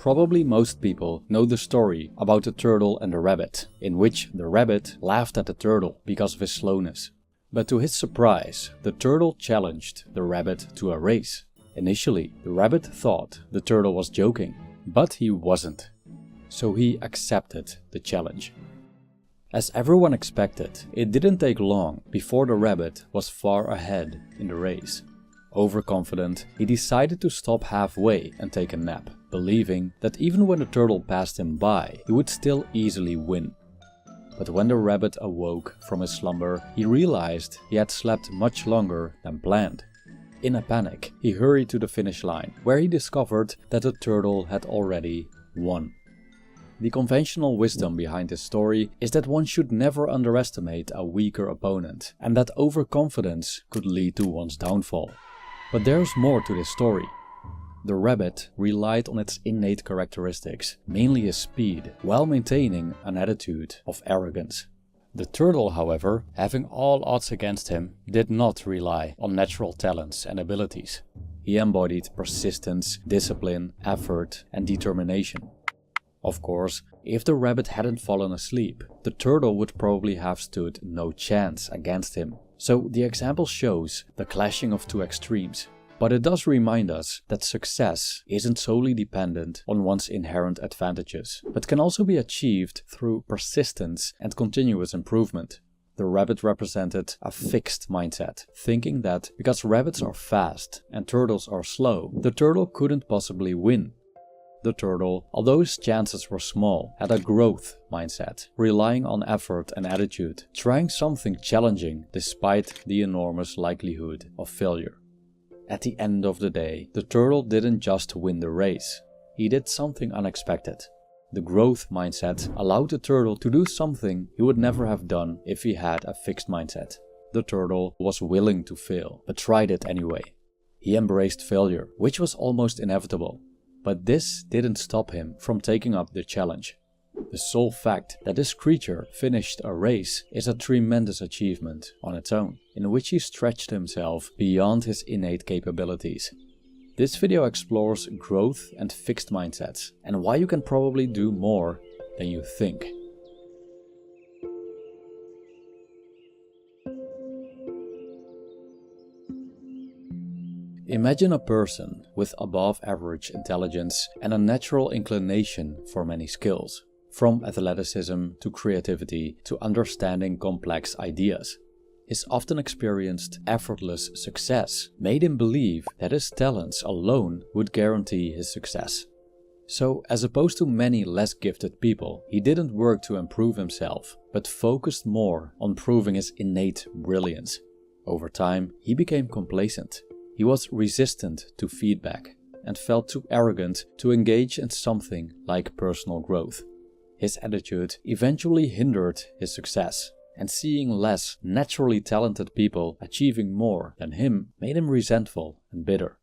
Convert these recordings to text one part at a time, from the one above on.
Probably most people know the story about the turtle and the rabbit, in which the rabbit laughed at the turtle because of his slowness. But to his surprise, the turtle challenged the rabbit to a race. Initially, the rabbit thought the turtle was joking, but he wasn't. So he accepted the challenge. As everyone expected, it didn't take long before the rabbit was far ahead in the race. Overconfident, he decided to stop halfway and take a nap, believing that even when the turtle passed him by, he would still easily win. But when the rabbit awoke from his slumber, he realized he had slept much longer than planned. In a panic, he hurried to the finish line, where he discovered that the turtle had already won. The conventional wisdom behind this story is that one should never underestimate a weaker opponent, and that overconfidence could lead to one's downfall. But there's more to this story. The rabbit relied on its innate characteristics, mainly his speed, while maintaining an attitude of arrogance. The turtle, however, having all odds against him, did not rely on natural talents and abilities. He embodied persistence, discipline, effort, and determination. Of course, if the rabbit hadn't fallen asleep, the turtle would probably have stood no chance against him. So the example shows the clashing of two extremes. But it does remind us that success isn't solely dependent on one's inherent advantages, but can also be achieved through persistence and continuous improvement. The rabbit represented a fixed mindset, thinking that because rabbits are fast and turtles are slow, the turtle couldn't possibly win. The turtle, although his chances were small, had a growth mindset, relying on effort and attitude, trying something challenging despite the enormous likelihood of failure. At the end of the day, the turtle didn't just win the race, he did something unexpected. The growth mindset allowed the turtle to do something he would never have done if he had a fixed mindset. The turtle was willing to fail, but tried it anyway. He embraced failure, which was almost inevitable. But this didn't stop him from taking up the challenge. The sole fact that this creature finished a race is a tremendous achievement on its own, in which he stretched himself beyond his innate capabilities. This video explores growth and fixed mindsets, and why you can probably do more than you think. Imagine a person with above average intelligence and a natural inclination for many skills, from athleticism to creativity to understanding complex ideas. His often experienced effortless success made him believe that his talents alone would guarantee his success. So, as opposed to many less gifted people, he didn't work to improve himself, but focused more on proving his innate brilliance. Over time, he became complacent. He was resistant to feedback and felt too arrogant to engage in something like personal growth. His attitude eventually hindered his success, and seeing less naturally talented people achieving more than him made him resentful and bitter.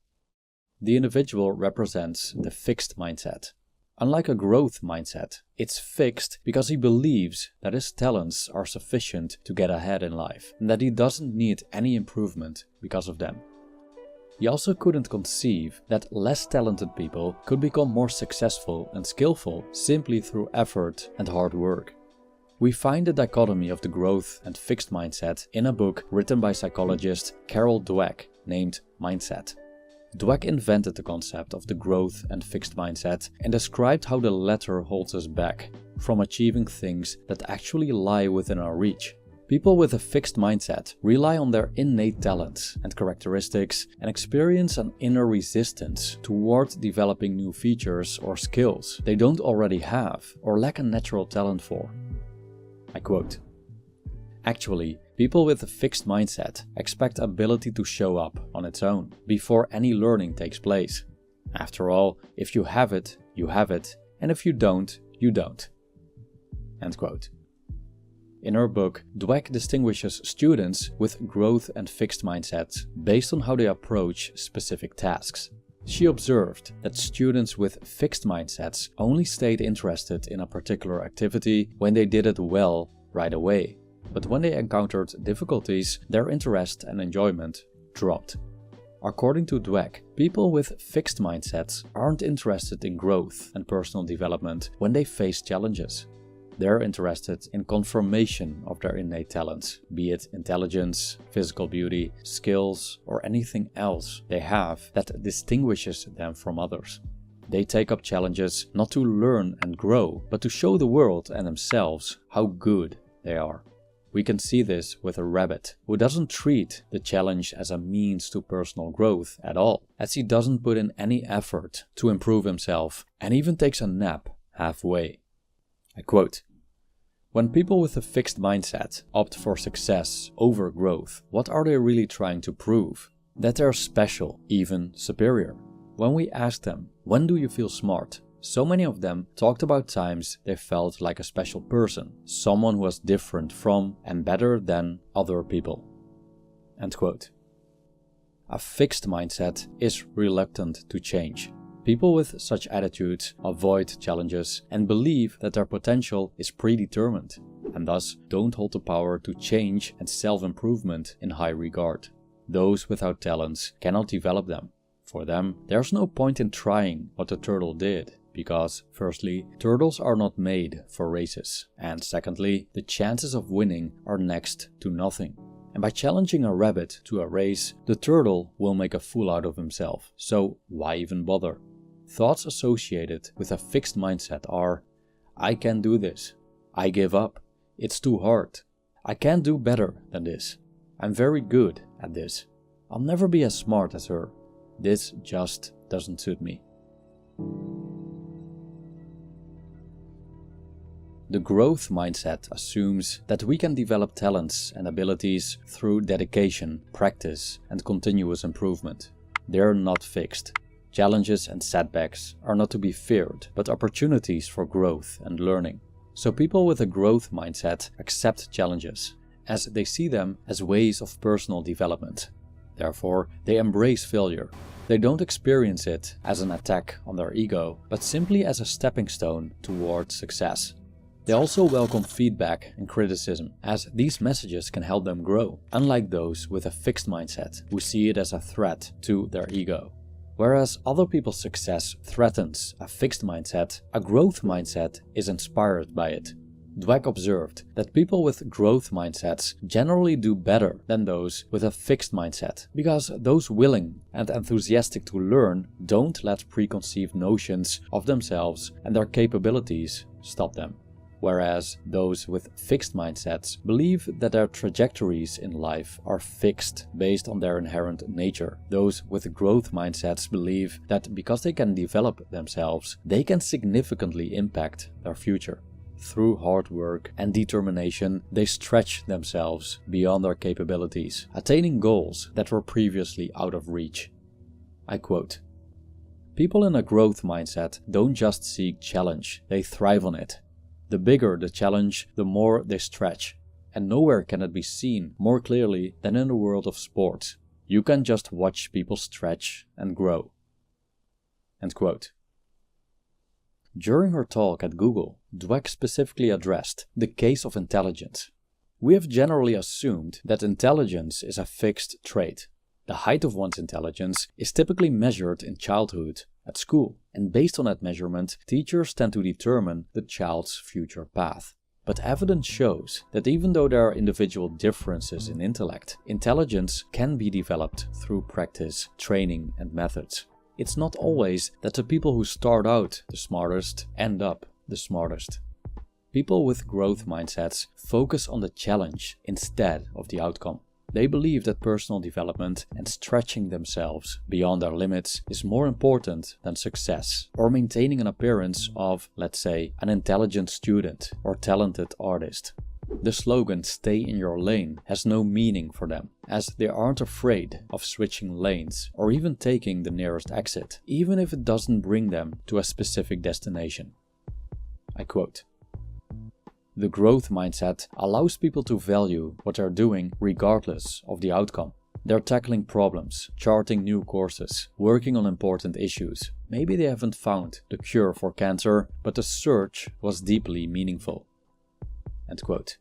The individual represents the fixed mindset. Unlike a growth mindset, it's fixed because he believes that his talents are sufficient to get ahead in life and that he doesn't need any improvement because of them. He also couldn't conceive that less talented people could become more successful and skillful simply through effort and hard work. We find the dichotomy of the growth and fixed mindset in a book written by psychologist Carol Dweck named Mindset. Dweck invented the concept of the growth and fixed mindset and described how the latter holds us back from achieving things that actually lie within our reach. People with a fixed mindset rely on their innate talents and characteristics and experience an inner resistance toward developing new features or skills they don't already have or lack a natural talent for. I quote, "Actually, people with a fixed mindset expect ability to show up on its own before any learning takes place. After all, if you have it, you have it, and if you don't, you don't." End quote. In her book, Dweck distinguishes students with growth and fixed mindsets based on how they approach specific tasks. She observed that students with fixed mindsets only stayed interested in a particular activity when they did it well right away, but when they encountered difficulties, their interest and enjoyment dropped. According to Dweck, people with fixed mindsets aren't interested in growth and personal development when they face challenges. They're interested in confirmation of their innate talents, be it intelligence, physical beauty, skills, or anything else they have that distinguishes them from others. They take up challenges not to learn and grow, but to show the world and themselves how good they are. We can see this with a rabbit, who doesn't treat the challenge as a means to personal growth at all, as he doesn't put in any effort to improve himself and even takes a nap halfway. I quote, "When people with a fixed mindset opt for success over growth, what are they really trying to prove? That they're special, even superior. When we asked them, when do you feel smart? So many of them talked about times they felt like a special person, someone who was different from and better than other people." End quote. A fixed mindset is reluctant to change. People with such attitudes avoid challenges and believe that their potential is predetermined, and thus don't hold the power to change and self-improvement in high regard. Those without talents cannot develop them. For them, there's no point in trying what the turtle did, because firstly, turtles are not made for races, and secondly, the chances of winning are next to nothing. And by challenging a rabbit to a race, the turtle will make a fool out of himself, so why even bother? Thoughts associated with a fixed mindset are, "I can't do this. I give up. It's too hard. I can't do better than this. I'm very good at this. I'll never be as smart as her. This just doesn't suit me." The growth mindset assumes that we can develop talents and abilities through dedication, practice, and continuous improvement. They're not fixed. Challenges and setbacks are not to be feared, but opportunities for growth and learning. So people with a growth mindset accept challenges, as they see them as ways of personal development. Therefore, they embrace failure. They don't experience it as an attack on their ego, but simply as a stepping stone towards success. They also welcome feedback and criticism, as these messages can help them grow, unlike those with a fixed mindset who see it as a threat to their ego. Whereas other people's success threatens a fixed mindset, a growth mindset is inspired by it. Dweck observed that people with growth mindsets generally do better than those with a fixed mindset, because those willing and enthusiastic to learn don't let preconceived notions of themselves and their capabilities stop them. Whereas those with fixed mindsets believe that their trajectories in life are fixed based on their inherent nature. Those with growth mindsets believe that because they can develop themselves, they can significantly impact their future. Through hard work and determination, they stretch themselves beyond their capabilities, attaining goals that were previously out of reach. I quote, "People in a growth mindset don't just seek challenge, they thrive on it. The bigger the challenge, the more they stretch, and nowhere can it be seen more clearly than in the world of sports. You can just watch people stretch and grow." End quote. During her talk at Google, Dweck specifically addressed the case of intelligence. We have generally assumed that intelligence is a fixed trait. The height of one's intelligence is typically measured in childhood, at school, and based on that measurement, teachers tend to determine the child's future path. But evidence shows that even though there are individual differences in intellect, intelligence can be developed through practice, training, and methods. It's not always that the people who start out the smartest end up the smartest. People with growth mindsets focus on the challenge instead of the outcome. They believe that personal development and stretching themselves beyond their limits is more important than success or maintaining an appearance of, let's say, an intelligent student or talented artist. The slogan "stay in your lane" has no meaning for them, as they aren't afraid of switching lanes or even taking the nearest exit, even if it doesn't bring them to a specific destination. I quote, "The growth mindset allows people to value what they're doing regardless of the outcome. They're tackling problems, charting new courses, working on important issues. Maybe they haven't found the cure for cancer, but the search was deeply meaningful." End quote.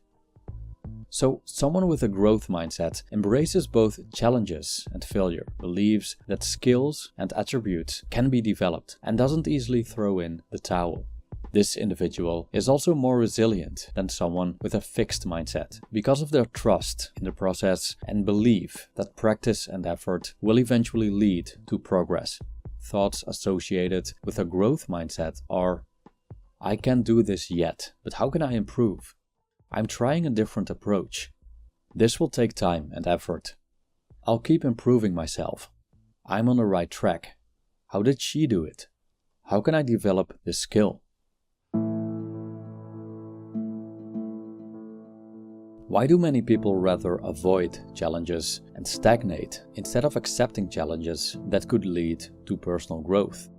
So someone with a growth mindset embraces both challenges and failure, believes that skills and attributes can be developed, and doesn't easily throw in the towel. This individual is also more resilient than someone with a fixed mindset because of their trust in the process and belief that practice and effort will eventually lead to progress. Thoughts associated with a growth mindset are: I can't do this yet, but how can I improve? I'm trying a different approach. This will take time and effort. I'll keep improving myself. I'm on the right track. How did she do it? How can I develop this skill? Why do many people rather avoid challenges and stagnate instead of accepting challenges that could lead to personal growth?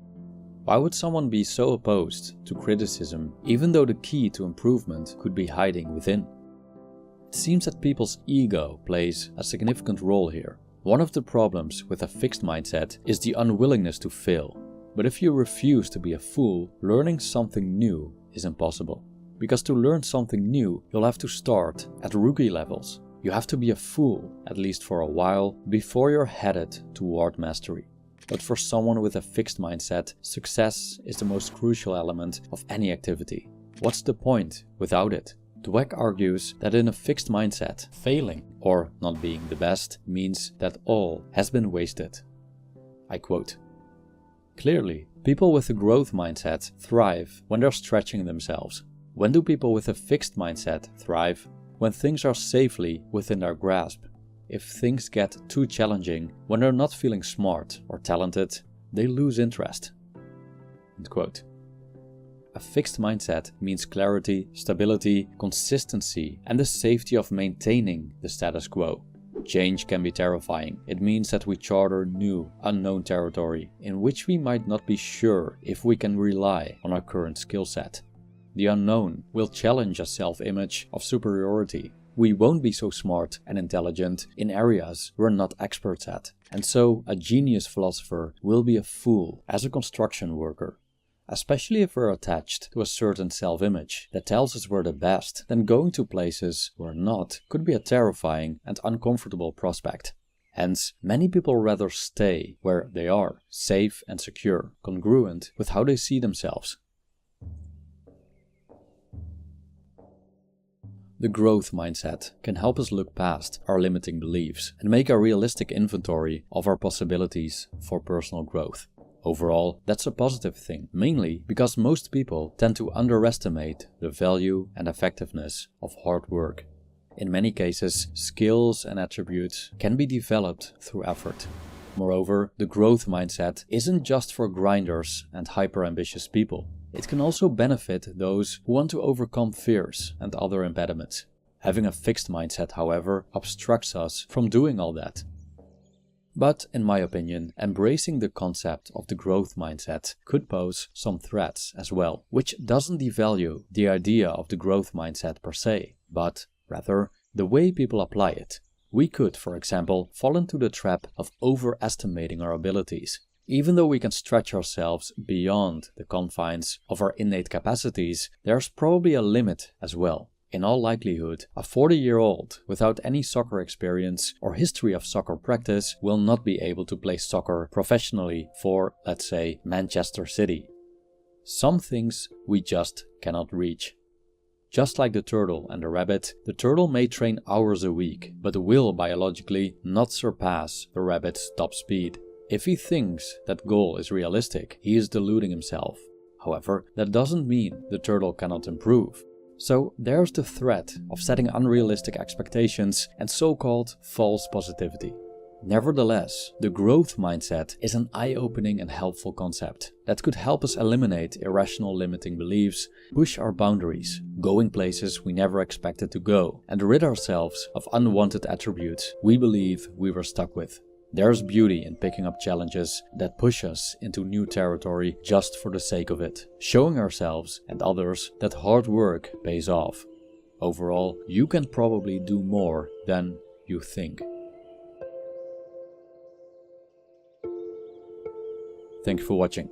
Why would someone be so opposed to criticism even though the key to improvement could be hiding within? It seems that people's ego plays a significant role here. One of the problems with a fixed mindset is the unwillingness to fail. But if you refuse to be a fool, learning something new is impossible. Because to learn something new, you'll have to start at rookie levels. You have to be a fool, at least for a while, before you're headed toward mastery. But for someone with a fixed mindset, success is the most crucial element of any activity. What's the point without it? Dweck argues that in a fixed mindset, failing, or not being the best, means that all has been wasted. I quote, "Clearly, people with a growth mindset thrive when they're stretching themselves. When do people with a fixed mindset thrive? When things are safely within their grasp. If things get too challenging, when they're not feeling smart or talented, they lose interest." End quote. A fixed mindset means clarity, stability, consistency, and the safety of maintaining the status quo. Change can be terrifying. It means that we charter new, unknown territory in which we might not be sure if we can rely on our current skill set. The unknown will challenge a self-image of superiority. We won't be so smart and intelligent in areas we're not experts at. And so a genius philosopher will be a fool as a construction worker. Especially if we're attached to a certain self-image that tells us we're the best, then going to places we're not could be a terrifying and uncomfortable prospect. Hence, many people rather stay where they are, safe and secure, congruent with how they see themselves. The growth mindset can help us look past our limiting beliefs and make a realistic inventory of our possibilities for personal growth. Overall, that's a positive thing, mainly because most people tend to underestimate the value and effectiveness of hard work. In many cases, skills and attributes can be developed through effort. Moreover, the growth mindset isn't just for grinders and hyper-ambitious people. It can also benefit those who want to overcome fears and other impediments. Having a fixed mindset, however, obstructs us from doing all that. But, in my opinion, embracing the concept of the growth mindset could pose some threats as well, which doesn't devalue the idea of the growth mindset per se, but rather the way people apply it. We could, for example, fall into the trap of overestimating our abilities. Even though we can stretch ourselves beyond the confines of our innate capacities, there's probably a limit as well. In all likelihood, a 40-year-old without any soccer experience or history of soccer practice will not be able to play soccer professionally for, let's say, Manchester City. Some things we just cannot reach. Just like the turtle and the rabbit, the turtle may train hours a week, but will biologically not surpass the rabbit's top speed. If he thinks that goal is realistic, he is deluding himself. However, that doesn't mean the turtle cannot improve. So there's the threat of setting unrealistic expectations and so-called false positivity. Nevertheless, the growth mindset is an eye-opening and helpful concept that could help us eliminate irrational limiting beliefs, push our boundaries, going places we never expected to go, and rid ourselves of unwanted attributes we believe we were stuck with. There's beauty in picking up challenges that push us into new territory just for the sake of it, showing ourselves and others that hard work pays off. Overall, you can probably do more than you think. Thank you for watching.